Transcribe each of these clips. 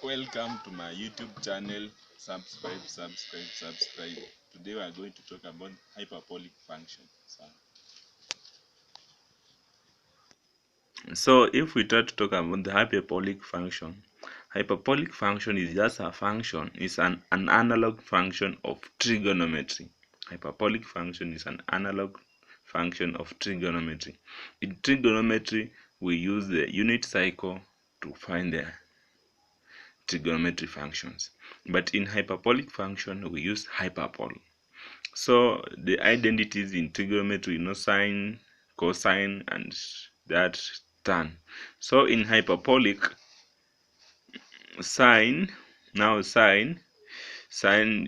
Welcome to my YouTube channel. Subscribe. Today we are going to talk about hyperbolic function. So if we try to talk about the hyperbolic function is just a function, is an analog function of trigonometry. Hyperbolic function is an analog function of trigonometry. In trigonometry, we use the unit cycle to find the trigonometry functions, but in hyperbolic function we use hyperbole. So the identities in trigonometry, sine, cosine, and that tan. So in hyperbolic, sine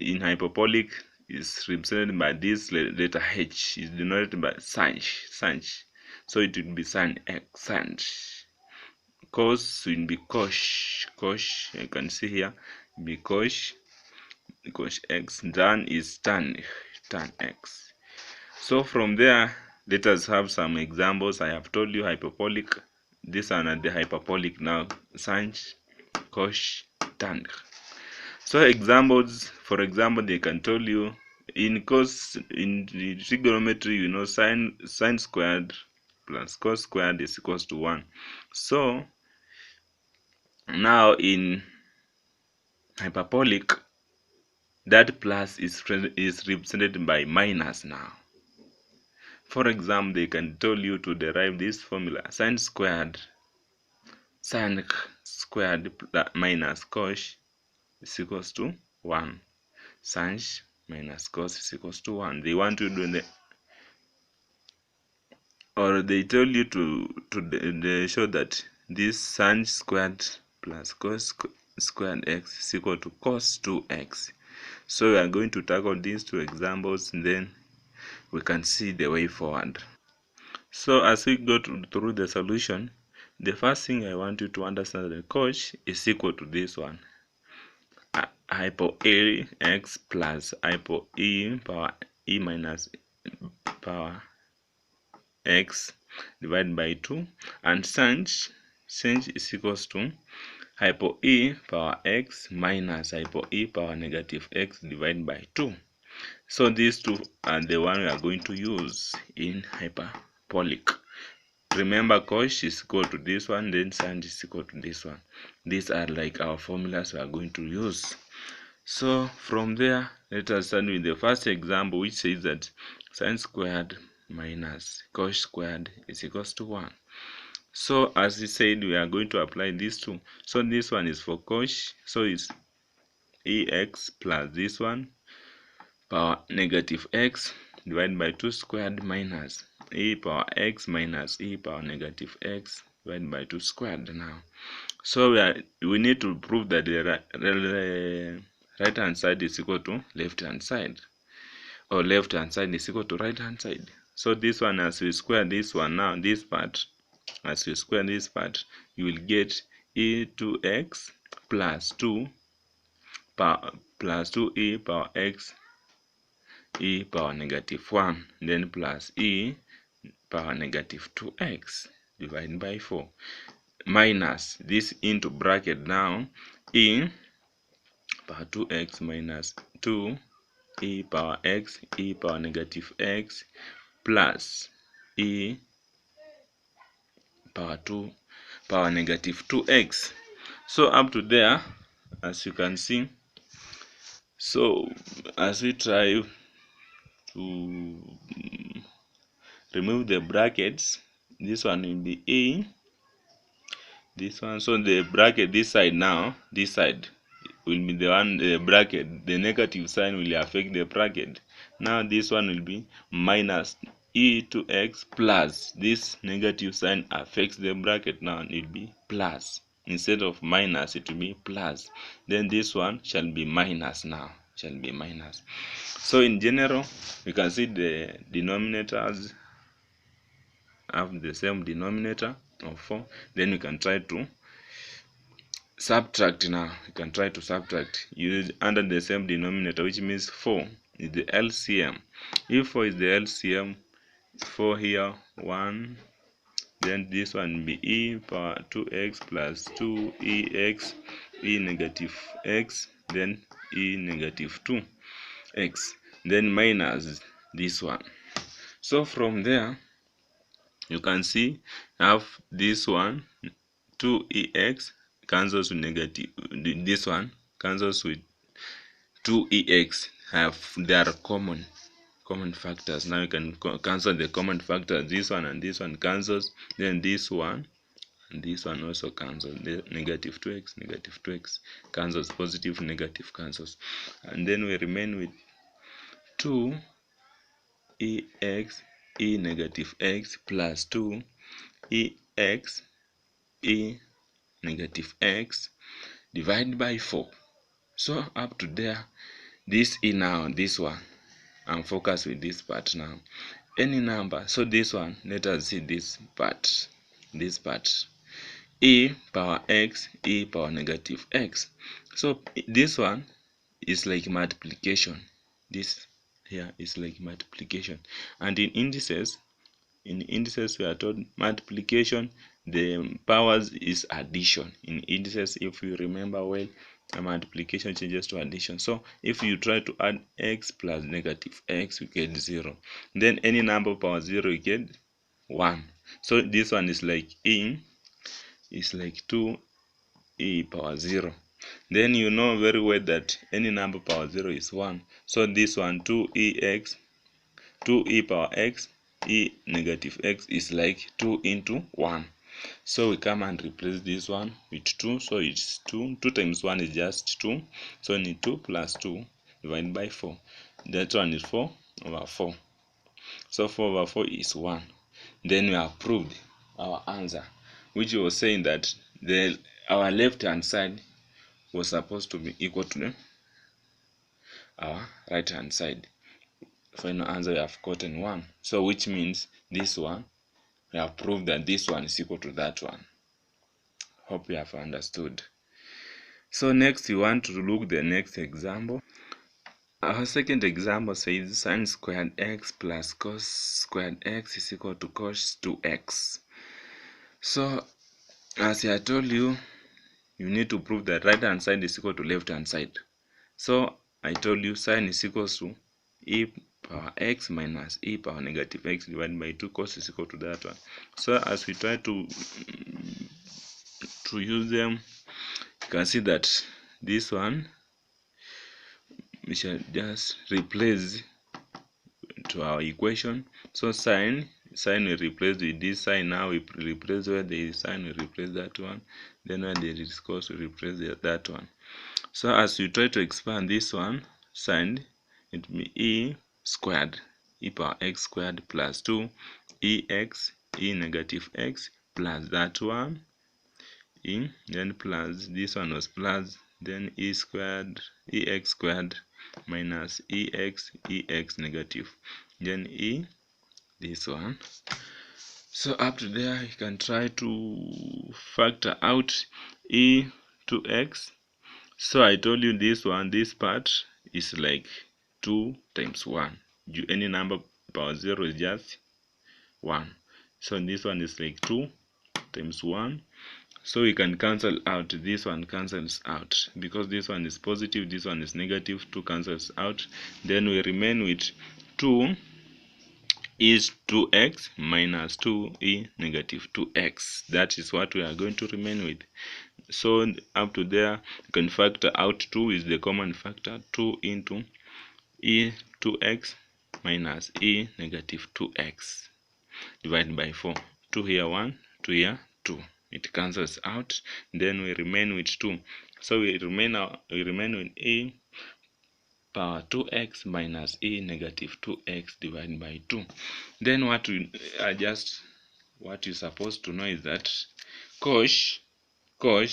in hyperbolic is represented by this letter h, is denoted by sinh. So it will be sin x, sinh. Cos will be cos, you can see here, be cos x. Tan is tan x. So from there, let us have some examples. I have told you hyperbolic. These are the hyperbolic now. Sin, cos, tan. So examples, for example, they can tell you in the trigonometry, sine squared plus cos squared is equals to 1. So now in hyperbolic, that plus is represented by minus now. For example, they can tell you to derive this formula: sine squared minus cos is equals to 1. Sin minus cos is equals to 1. They want to do or they tell you to show that this sin squared plus cos squared x is equal to cos 2x. So we are going to tackle these two examples, and then we can see the way forward. So as we go through the solution, the first thing I want you to understand that cos is equal to this one, hypo a x plus hypo e power e minus power x divided by 2, and sinh is equals to hypo e power x minus hypo e power negative x divided by 2. So these two are the one we are going to use in hyperbolic. Remember, cos is equal to this one, then sin is equal to this one. These are like our formulas we are going to use. So from there, let us start with the first example, which says that sin squared minus cos squared is equals to 1. So as we said, we are going to apply these two. So this one is for cos, so it's ex plus this one power negative x divided by 2 squared minus e power x minus e power negative x divided by 2 squared now. So we need to prove that the right hand side is equal to left hand side, or left hand side is equal to right hand side. So this one, as we square this one now, this part, as we square this part, you will get e2x plus 2 2e power x e power negative 1, then plus e power negative 2x divided by 4, minus this into bracket now, e power 2x minus 2 e power x e power negative x plus e power 2 power negative 2x. So up to there, as you can see. So as we try to remove the brackets, this one will be a, this one, so the bracket this side now, this side will be the one, the bracket, the negative sign will affect the bracket. Now this one will be minus e2x plus this negative sign affects the bracket. Now it will be plus, instead of minus it will be plus, then this one shall be minus, now shall be minus. So in general, we can see the denominators have the same denominator of 4. Then we can try to subtract. Now you can try to subtract under the same denominator, which means 4 is the LCM. If 4 is the LCM, 4 here 1, then this one will be e power 2x plus 2ex e negative x, then e negative 2x, then minus this one. So from there you can see have this one 2ex cancels with negative, this one cancels with 2ex, have their common factors. Now you can cancel the common factors. This one and this one cancels, then this one and this one also cancels. The negative 2x cancels, positive negative cancels, and then we remain with 2ex e negative x plus 2ex e negative x divided by 4. So up to there, this e now, this one, I'm focused with this part now. Any number, so this one, let us see this part, e power x, e power negative x. So this one is like multiplication. This here is like multiplication, and in indices we are told multiplication, the powers is addition. In indices, if you remember well, a multiplication changes to addition. So if you try to add x plus negative x, you get 0. Then any number power 0, you get 1. So this one is like 2e power 0. Then you know very well that any number power 0 is 1. So this one 2e power x e negative x is like 2 into 1. So we come and replace this one with 2. So it's 2 times 1 is just 2. So we need 2 plus 2 divided by 4. That one is 4 over 4. So 4 over 4 is 1. Then we have proved our answer, which was saying that our left hand side was supposed to be equal to our right hand side. Final answer, we have gotten 1. So which means this one, we have proved that this one is equal to that one. Hope you have understood. So next we want to look the next example. Our second example says sin squared x plus cos squared x is equal to cos 2x. So as I told you, you need to prove that right hand side is equal to left hand side. So I told you sin is equals to e power x minus e power negative x divided by 2. Cos is equal to that one. So as we try to use them, you can see that this one we shall just replace to our equation. So sin we replace with this sign. Now we replace where there is sin, we replace that one. Then where there is cos, we replace that one. So as you try to expand this one, sin, it will be e squared, e power x squared plus 2 ex e negative x plus that one, e, then plus this one was plus, then e squared ex squared minus ex negative, then e this one. So up to there you can try to factor out e to x. So I told you this one, this part is like 2 times 1. Any number power 0 is just 1. So this one is like 2 times 1. So we can cancel out. This one cancels out because this one is positive, this one is negative. 2 cancels out. Then we remain with 2 is 2x minus 2e negative 2x. That is what we are going to remain with. So up to there you can factor out 2 is the common factor. 2 into e 2x minus e negative 2x divided by 4. 2 here 1, 2 here 2. It cancels out. Then we remain with 2. So we remain with e power 2x minus e negative 2x divided by 2. Then what you're supposed to know is that cos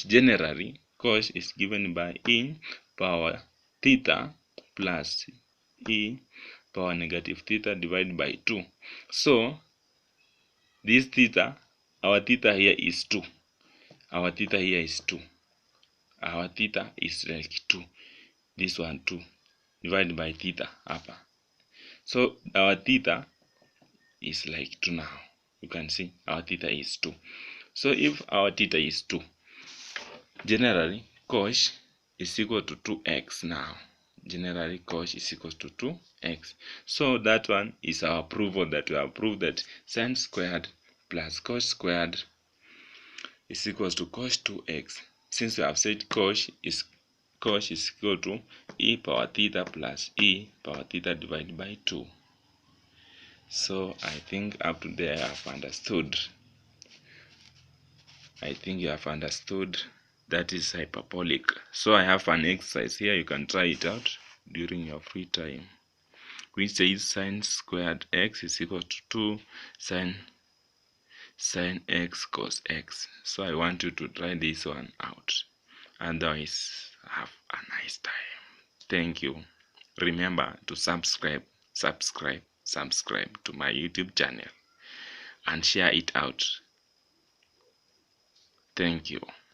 generally cos is given by e power theta plus e power negative theta divided by 2. So this theta, our theta here is 2. Our theta here is 2. Our theta is like 2. This one 2 divided by theta upper. So our theta is like 2 now. You can see our theta is 2. So if our theta is 2, generally cos is equal to 2x now. Generally, cos is equal to 2x. So that one is our approval, that we have proved that sine squared plus cos squared is equal to cos 2x. Since we have said cos is equal to e power theta plus e power theta divided by 2. So I think up to there I have understood. I think you have understood that is hyperbolic. So I have an exercise here, you can try it out during your free time, which says sine squared x is equal to 2 sine x cos x. So I want you to try this one out. Otherwise, have a nice time. Thank you. Remember to subscribe to my YouTube channel and share it out. Thank you.